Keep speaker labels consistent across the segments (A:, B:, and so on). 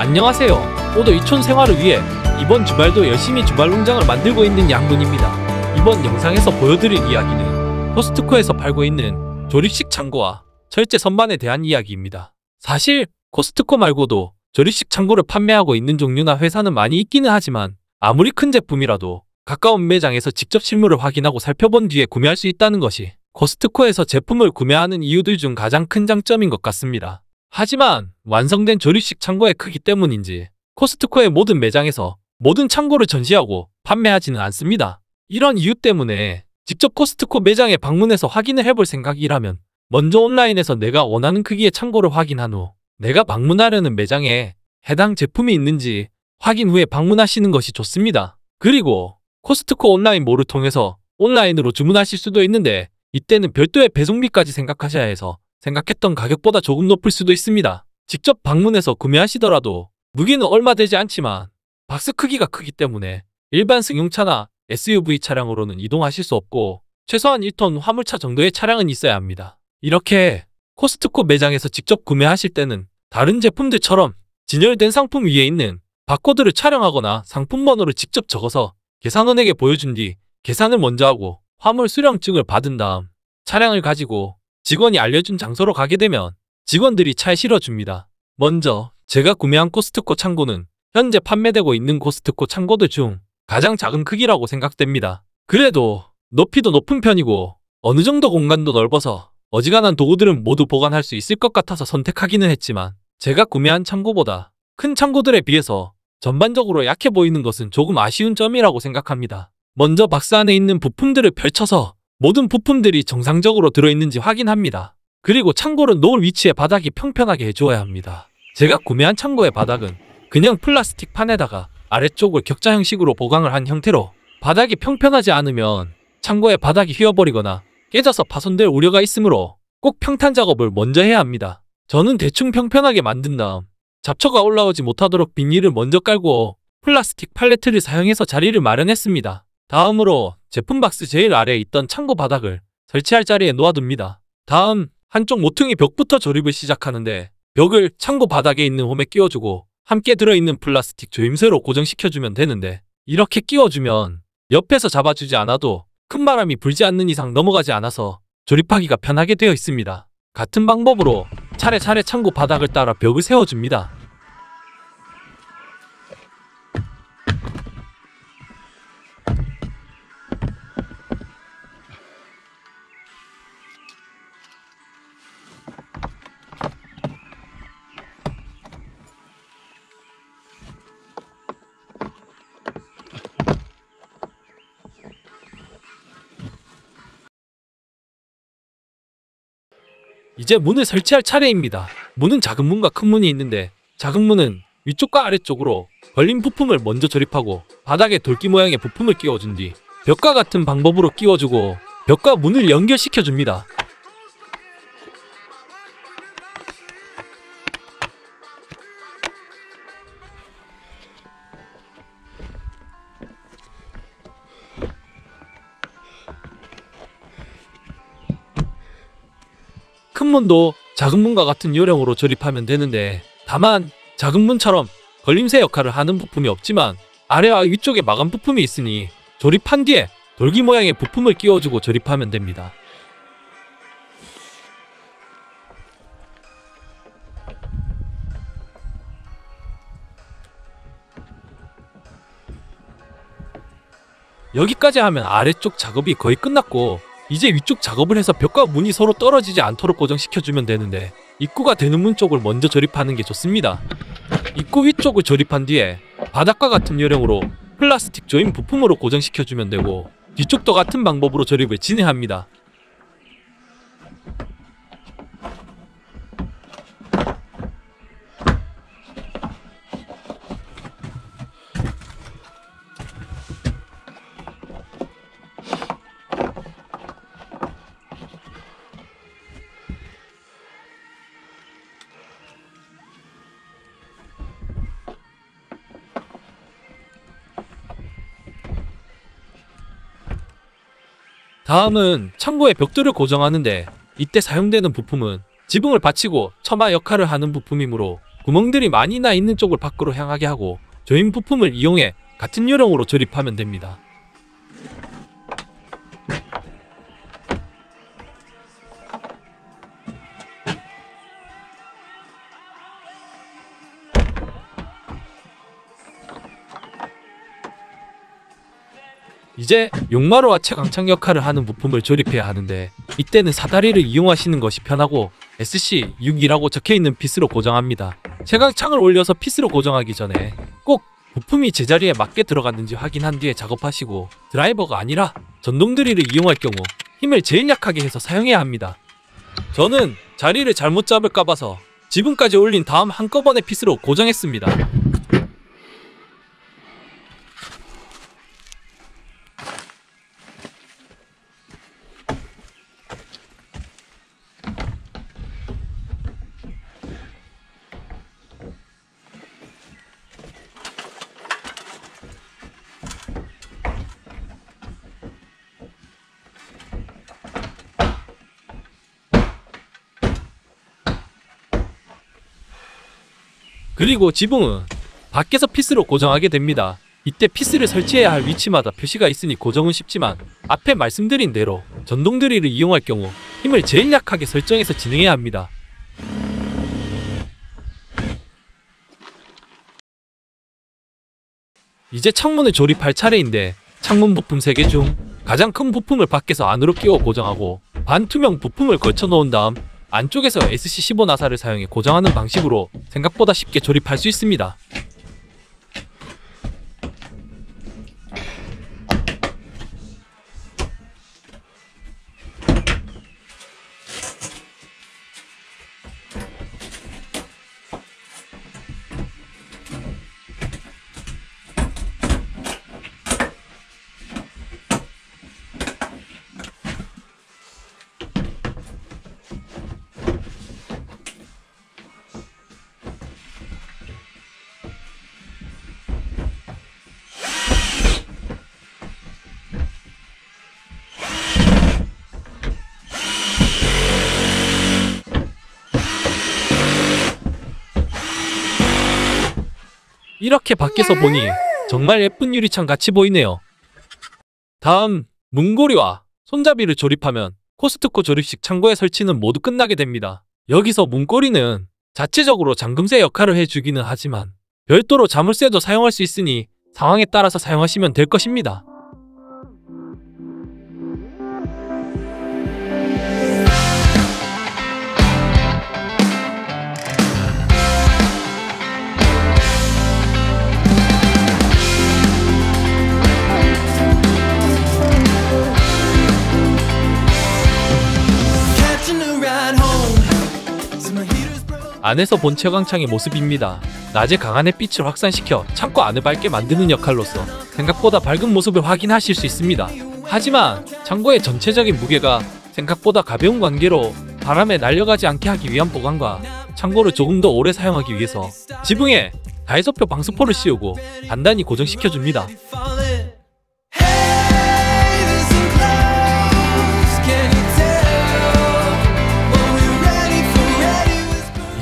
A: 안녕하세요. 오더 이촌 생활을 위해 이번 주말도 열심히 주말 농장을 만들고 있는 양분입니다. 이번 영상에서 보여드릴 이야기는 코스트코에서 팔고 있는 조립식 창고와 철제 선반에 대한 이야기입니다. 사실 코스트코 말고도 조립식 창고를 판매하고 있는 종류나 회사는 많이 있기는 하지만 아무리 큰 제품이라도 가까운 매장에서 직접 실물을 확인하고 살펴본 뒤에 구매할 수 있다는 것이 코스트코에서 제품을 구매하는 이유들 중 가장 큰 장점인 것 같습니다. 하지만 완성된 조립식 창고의 크기 때문인지 코스트코의 모든 매장에서 모든 창고를 전시하고 판매하지는 않습니다. 이런 이유 때문에 직접 코스트코 매장에 방문해서 확인을 해볼 생각이라면 먼저 온라인에서 내가 원하는 크기의 창고를 확인한 후 내가 방문하려는 매장에 해당 제품이 있는지 확인 후에 방문하시는 것이 좋습니다. 그리고 코스트코 온라인몰을 통해서 온라인으로 주문하실 수도 있는데 이때는 별도의 배송비까지 생각하셔야 해서 생각했던 가격보다 조금 높을 수도 있습니다. 직접 방문해서 구매하시더라도 무게는 얼마 되지 않지만 박스 크기가 크기 때문에 일반 승용차나 SUV 차량으로는 이동하실 수 없고 최소한 1톤 화물차 정도의 차량은 있어야 합니다. 이렇게 코스트코 매장에서 직접 구매하실 때는 다른 제품들처럼 진열된 상품 위에 있는 바코드를 촬영하거나 상품 번호를 직접 적어서 계산원에게 보여준 뒤 계산을 먼저 하고 화물 수령증을 받은 다음 차량을 가지고 직원이 알려준 장소로 가게 되면 직원들이 차에 실어줍니다. 먼저 제가 구매한 코스트코 창고는 현재 판매되고 있는 코스트코 창고들 중 가장 작은 크기라고 생각됩니다. 그래도 높이도 높은 편이고 어느 정도 공간도 넓어서 어지간한 도구들은 모두 보관할 수 있을 것 같아서 선택하기는 했지만 제가 구매한 창고보다 큰 창고들에 비해서 전반적으로 약해 보이는 것은 조금 아쉬운 점이라고 생각합니다. 먼저 박스 안에 있는 부품들을 펼쳐서 모든 부품들이 정상적으로 들어있는지 확인합니다. 그리고 창고를 놓을 위치의 바닥이 평평하게 해주어야 합니다. 제가 구매한 창고의 바닥은 그냥 플라스틱 판에다가 아래쪽을 격자 형식으로 보강을 한 형태로 바닥이 평평하지 않으면 창고의 바닥이 휘어버리거나 깨져서 파손될 우려가 있으므로 꼭 평탄 작업을 먼저 해야 합니다. 저는 대충 평평하게 만든 다음 잡초가 올라오지 못하도록 비닐을 먼저 깔고 플라스틱 팔레트를 사용해서 자리를 마련했습니다. 다음으로 제품 박스 제일 아래에 있던 창고 바닥을 설치할 자리에 놓아둡니다. 다음 한쪽 모퉁이 벽부터 조립을 시작하는데 벽을 창고 바닥에 있는 홈에 끼워주고 함께 들어있는 플라스틱 조임새로 고정시켜주면 되는데 이렇게 끼워주면 옆에서 잡아주지 않아도 큰 바람이 불지 않는 이상 넘어가지 않아서 조립하기가 편하게 되어 있습니다. 같은 방법으로 차례차례 창고 바닥을 따라 벽을 세워줍니다. 이제 문을 설치할 차례입니다. 문은 작은 문과 큰 문이 있는데 작은 문은 위쪽과 아래쪽으로 걸린 부품을 먼저 조립하고 바닥에 돌기 모양의 부품을 끼워준 뒤 벽과 같은 방법으로 끼워주고 벽과 문을 연결시켜줍니다. 큰 문도 작은 문과 같은 요령으로 조립하면 되는데 다만 작은 문처럼 걸림새 역할을 하는 부품이 없지만 아래와 위쪽에 마감 부품이 있으니 조립한 뒤에 돌기 모양의 부품을 끼워주고 조립하면 됩니다. 여기까지 하면 아래쪽 작업이 거의 끝났고 이제 위쪽 작업을 해서 벽과 문이 서로 떨어지지 않도록 고정시켜주면 되는데 입구가 되는 문 쪽을 먼저 조립하는 게 좋습니다. 입구 위쪽을 조립한 뒤에 바닥과 같은 요령으로 플라스틱 조임 부품으로 고정시켜주면 되고 뒤쪽도 같은 방법으로 조립을 진행합니다. 다음은 창고의 벽돌을 고정하는데 이때 사용되는 부품은 지붕을 받치고 처마 역할을 하는 부품이므로 구멍들이 많이 나 있는 쪽을 밖으로 향하게 하고 조임 부품을 이용해 같은 요령으로 조립하면 됩니다. 이제 용마루와 채광창 역할을 하는 부품을 조립해야 하는데, 이때는 사다리를 이용하시는 것이 편하고 SC6이라고 적혀있는 핏으로 고정합니다. 채광창을 올려서 핏으로 고정하기 전에 꼭 부품이 제자리에 맞게 들어갔는지 확인한 뒤에 작업하시고, 드라이버가 아니라 전동 드릴을 이용할 경우 힘을 제일 약하게 해서 사용해야 합니다. 저는 자리를 잘못 잡을까 봐서 지붕까지 올린 다음 한꺼번에 핏으로 고정했습니다. 그리고 지붕은 밖에서 핏으로 고정하게 됩니다. 이때 핏을 설치해야 할 위치마다 표시가 있으니 고정은 쉽지만, 앞에 말씀드린 대로 전동 드릴을 이용할 경우 힘을 제일 약하게 설정해서 진행해야 합니다. 이제 창문을 조립할 차례인데, 창문 부품 3개 중 가장 큰 부품을 밖에서 안으로 끼워 고정하고 반투명 부품을 걸쳐 놓은 다음 안쪽에서 SC15 나사를 사용해 고정하는 방식으로 생각보다 쉽게 조립할 수 있습니다. 이렇게 밖에서 보니 정말 예쁜 유리창 같이 보이네요. 다음, 문고리와 손잡이를 조립하면 코스트코 조립식 창고의 설치는 모두 끝나게 됩니다. 여기서 문고리는 자체적으로 잠금쇠 역할을 해주기는 하지만 별도로 자물쇠도 사용할 수 있으니 상황에 따라서 사용하시면 될 것입니다. 안에서 본 채광창의 모습입니다. 낮에 강한 햇빛을 확산시켜 창고 안을 밝게 만드는 역할로서 생각보다 밝은 모습을 확인하실 수 있습니다. 하지만 창고의 전체적인 무게가 생각보다 가벼운 관계로 바람에 날려가지 않게 하기 위한 보강과 창고를 조금 더 오래 사용하기 위해서 지붕에 다이소표 방수포를 씌우고 단단히 고정시켜줍니다.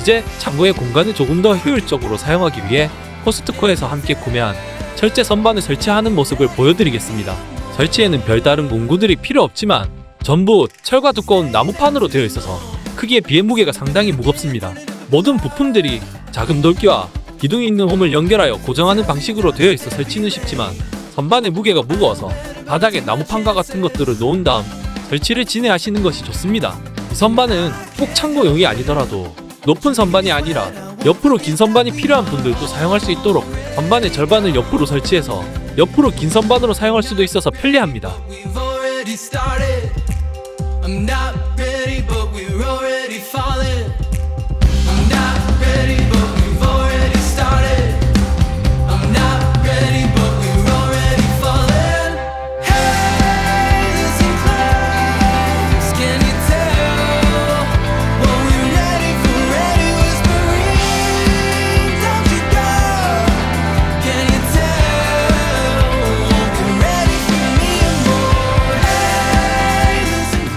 A: 이제 창고의 공간을 조금 더 효율적으로 사용하기 위해 코스트코에서 함께 구매한 철제 선반을 설치하는 모습을 보여드리겠습니다. 설치에는 별다른 공구들이 필요 없지만 전부 철과 두꺼운 나무판으로 되어 있어서 크기에 비해 무게가 상당히 무겁습니다. 모든 부품들이 작은 돌기와 기둥이 있는 홈을 연결하여 고정하는 방식으로 되어 있어 설치는 쉽지만, 선반의 무게가 무거워서 바닥에 나무판과 같은 것들을 놓은 다음 설치를 진행하시는 것이 좋습니다. 이 선반은 꼭 창고용이 아니더라도 높은 선반이 아니라 옆으로 긴 선반이 필요한 분들도 사용할 수 있도록 선반의 절반을 옆으로 설치해서 옆으로 긴 선반으로 사용할 수도 있어서 편리합니다.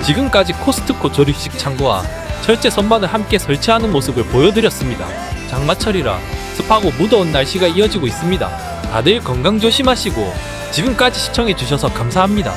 A: 지금까지 코스트코 조립식 창고와 철제 선반을 함께 설치하는 모습을 보여드렸습니다. 장마철이라 습하고 무더운 날씨가 이어지고 있습니다. 다들 건강 조심하시고 지금까지 시청해주셔서 감사합니다.